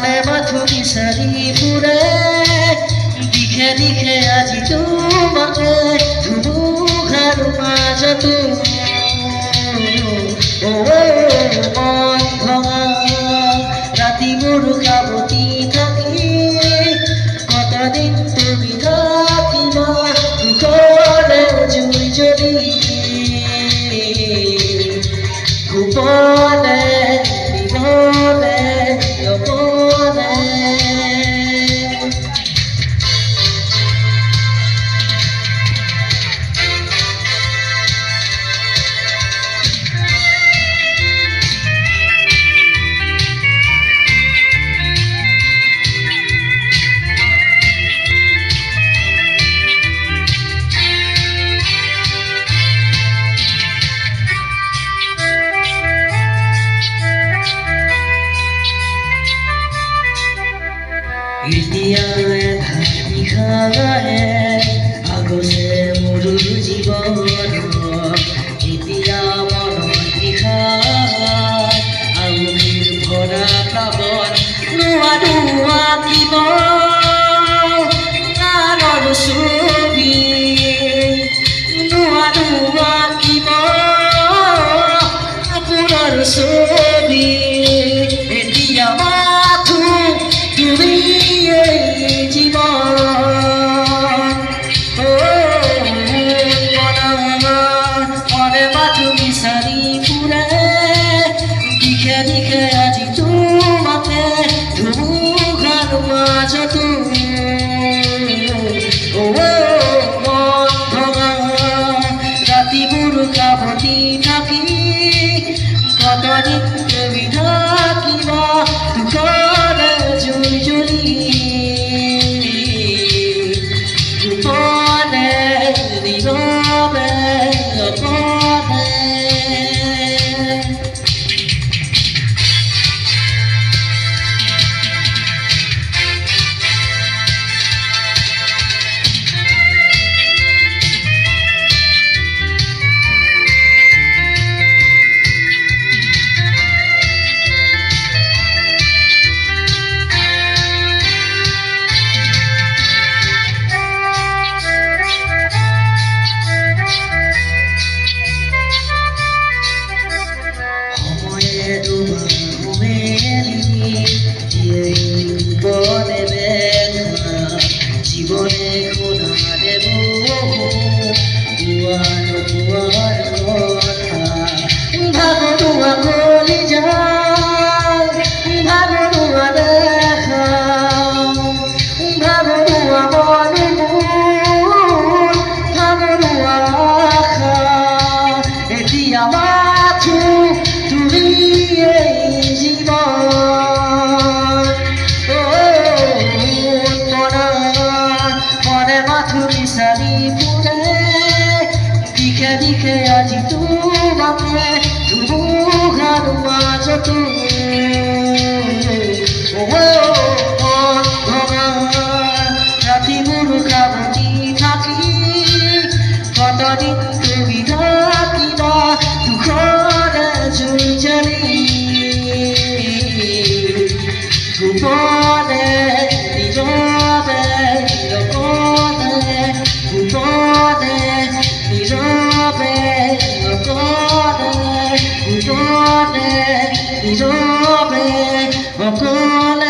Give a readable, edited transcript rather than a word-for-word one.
মনে মাথো বিচাৰি ফুৰে দিশে দিশে আজি তোমাকে ধুমুহাৰ মাজতো মন ভঙা ৰাতিবোৰ কাবতি থাকি কতদিন তুমি থাকিবা দুখৰে জুই জ্বলি গোপনে নিবনে নবনে এতিয়া ধানিখাৰে আগছে মোৰ জীৱন এতিয়া মনৰ নিশাৰ আঙুলিৰ ভৰা প্লাৱন নোৱাৰো আঁকিব গানৰ ছবি নোৱাৰো আঁকিব আপোনাৰ ছবি এতিয়া মাথো তুমি দিশে আজি তোমাকে ধুমুহাৰ মাজতো মন ভঙা ৰাতিবোৰ কাবতি থাকি কতদিন তুমি থাকিবা দুখৰে জুই জ্বলি গোপনে নীৰৱে অপনে জীবনে খোলা দেব কথা ভাগৰুৱা গলি যায় ভাগৰুৱা দেখা ভাগৰুৱা মনবোৰ ভাগৰুৱা আশা এতিয়া মাথো তুমি বিচাৰি ফুৰে দিশে দিশে আজি তোমাকে ধুমুহাৰ মাজতো মন ভঙা ৰাতিবোৰ কাবতি থাকি কতদিন তুমি থাকিবা দুখৰে জুই জ্বলি